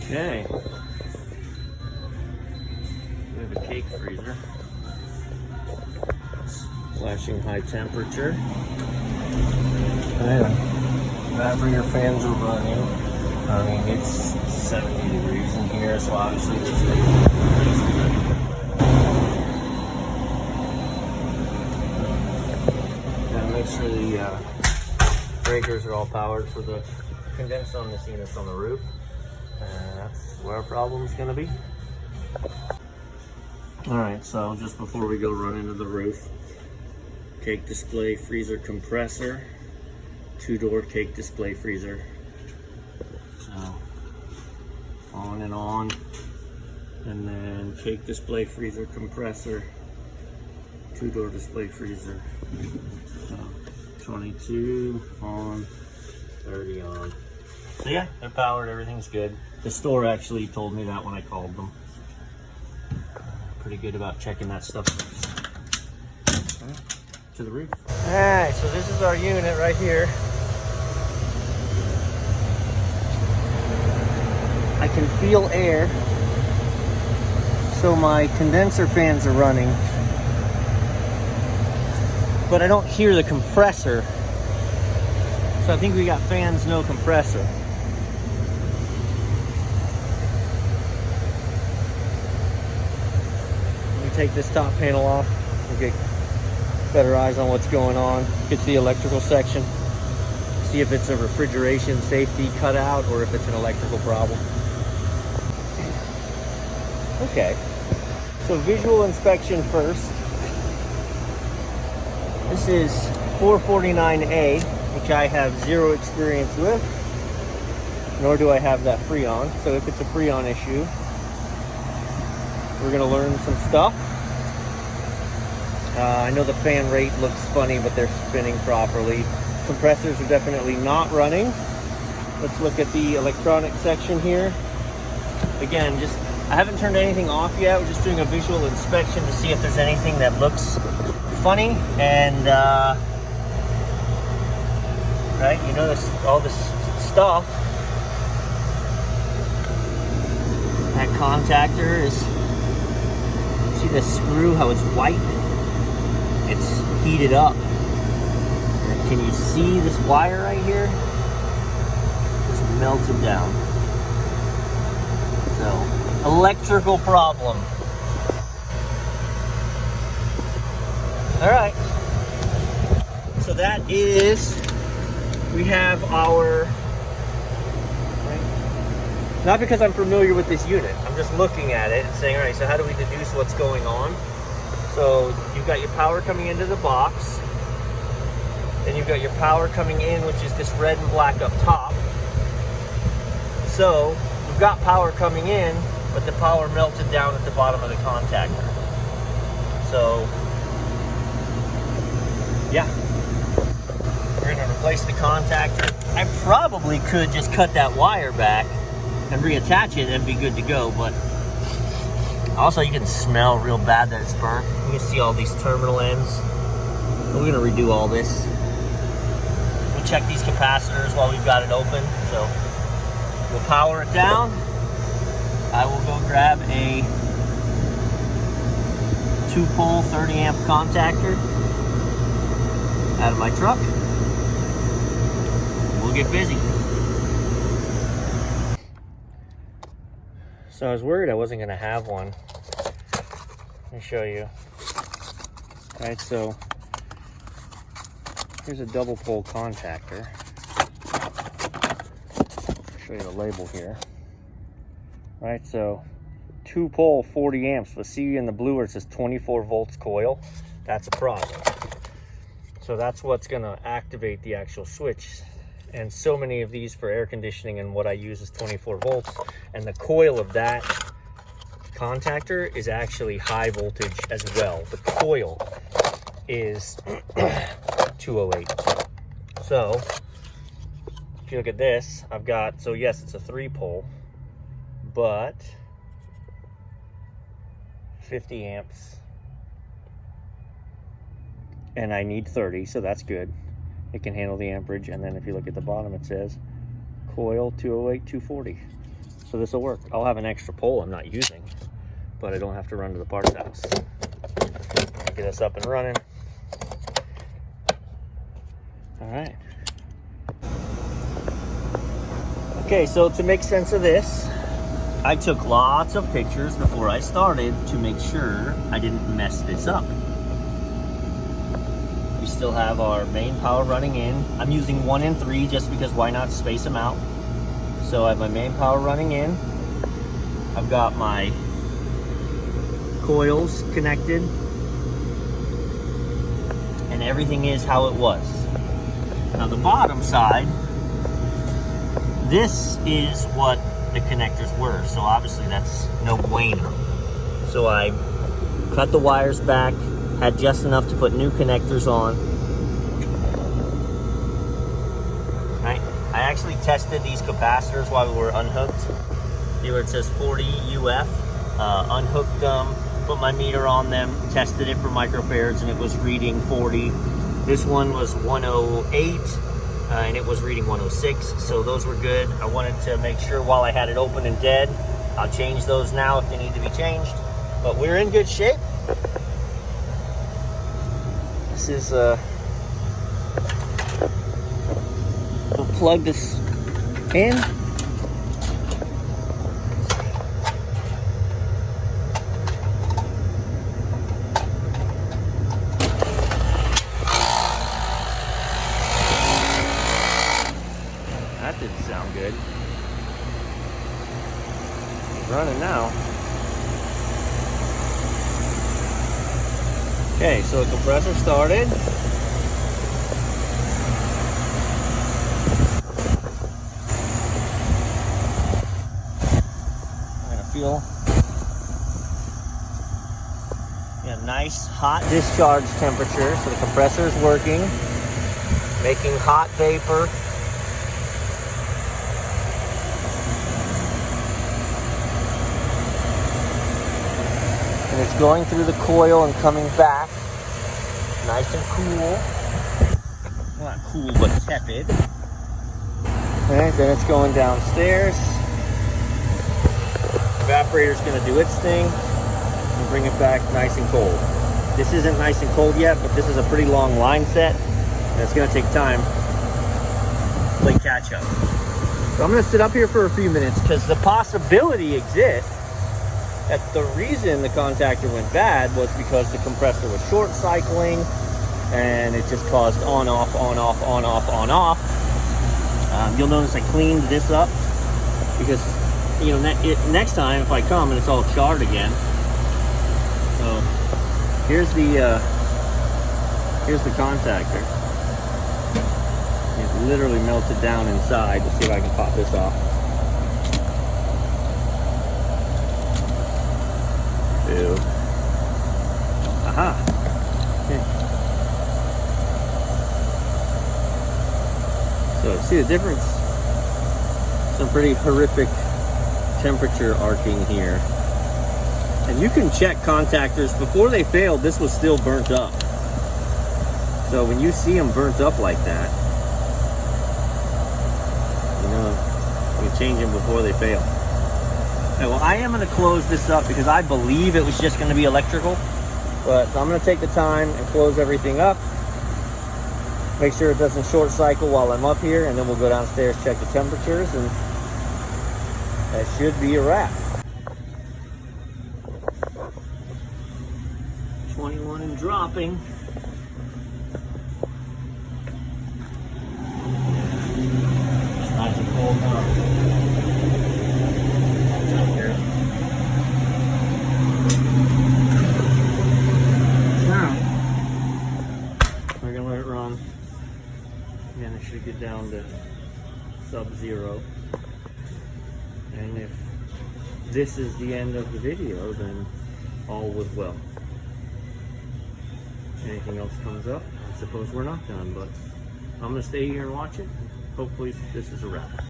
Okay. We have a cake freezer. Flashing high temperature. And evaporator fans are running. I mean, it's 70 degrees in here, so obviously there's gotta make sure the breakers are all powered for the condenser on this unit's on the roof. That's where our problem's gonna be. All right, so just before we go run into the roof, cake display freezer compressor, 2-door cake display freezer. So on, and then cake display freezer compressor, 2-door display freezer. So 22 on, 30 on. So yeah, they're powered, everything's good. The store actually told me that when I called them. Pretty good about checking that stuff first. Right, to the roof. All right, so this is our unit right here. I can feel air, so my condenser fans are running, but I don't hear the compressor. So I think we got fans, no compressor. Let me take this top panel off and get better eyes on what's going on. Get to the electrical section. See if it's a refrigeration safety cutout or if it's an electrical problem. Okay, so visual inspection first. This is 449A, which I have zero experience with, nor do I have that Freon. So if it's a Freon issue, we're gonna learn some stuff. I know the fan rate looks funny, but they're spinning properly. Compressors are definitely not running. Let's look at the electronic section here. Again, I haven't turned anything off yet. We're just doing a visual inspection to see if there's anything that looks funny. And right, you notice all this stuff. That contactor is, see the screw, how it's white? It's heated up. And can you see this wire right here? It's melted down. So, electrical problem. All right. So that is, we have our, right? Not because I'm familiar with this unit. I'm just looking at it and saying, all right, so how do we deduce what's going on? So you've got your power coming into the box. Then you've got your power coming in, which is this red and black up top. So we've got power coming in, but the power melted down at the bottom of the contactor. So, yeah. We're gonna replace the contactor. I probably could just cut that wire back and reattach it and be good to go, but also you can smell real bad that it's burnt. You can see all these terminal ends. We're gonna redo all this. We'll check these capacitors while we've got it open. So we'll power it down. I will go grab a 2-pole 30 amp contactor out of my truck. We'll get busy. So I was worried I wasn't gonna have one. Let me show you. All right, so here's a double pole contactor. I'll show you the label here. All right, so 2-pole 40 amps, but see in the blue where it says 24 volts coil? That's a problem. So that's what's gonna activate the actual switch. And so many of these for air conditioning, and what I use is 24 volts. And the coil of that contactor is actually high voltage as well. The coil is 208. So if you look at this, I've got, so yes, it's a 3-pole, but 50 amps. And I need 30, so that's good. It can handle the amperage. And then if you look at the bottom, it says coil 208, 240. So this will work. I'll have an extra pole I'm not using, but I don't have to run to the parts house. Get us up and running. All right. Okay, so to make sense of this, I took lots of pictures before I started to make sure I didn't mess this up. We still have our main power running in. I'm using 1 and 3 just because why not space them out. So I have my main power running in. I've got my coils connected. And everything is how it was. Now the bottom side, this is what the connectors were. So obviously that's no bueno. So I cut the wires back, had just enough to put new connectors on. Right? I actually tested these capacitors while we were unhooked. See where it says 40 UF. Unhooked them, put my meter on them, tested it for microfarads, and it was reading 40. This one was 108, and it was reading 106, so those were good. I wanted to make sure while I had it open and dead. I'll change those now if they need to be changed, but we're in good shape. This is, we'll plug this in. That didn't sound good. It's running now. Okay, so the compressor started. I'm gonna feel a nice hot discharge temperature, so the compressor is working, making hot vapor. And it's going through the coil and coming back. Nice and cool. Well, not cool, but tepid. Alright, then it's going downstairs. Evaporator's gonna do its thing and bring it back nice and cold. This isn't nice and cold yet, but this is a pretty long line set, and it's gonna take time to play catch up. So I'm gonna sit up here for a few minutes because the possibility exists that the reason the contactor went bad was because the compressor was short cycling and it just caused on, off, on, off, on, off, on, off. You'll notice I cleaned this up because, you know, next time if I come and it's all charred again. So here's the contactor. It's literally melted down inside. Let's see if I can pop this off. Ew. Aha. Okay. So see the difference? Some pretty horrific temperature arcing here. And you can check contactors. Before they failed, this was still burnt up. So when you see them burnt up like that, you know, you change them before they fail. Okay, well, I am going to close this up because I believe it was just going to be electrical. But I'm going to take the time and close everything up. Make sure it doesn't short cycle while I'm up here. And then we'll go downstairs, check the temperatures. And that should be a wrap. 21 and dropping. It's nice and cold now. We're gonna let it run, and it should get down to sub-zero. And if this is the end of the video, then all was well. Anything else comes up, I suppose we're not done, but I'm gonna stay here and watch it. Hopefully this is a wrap.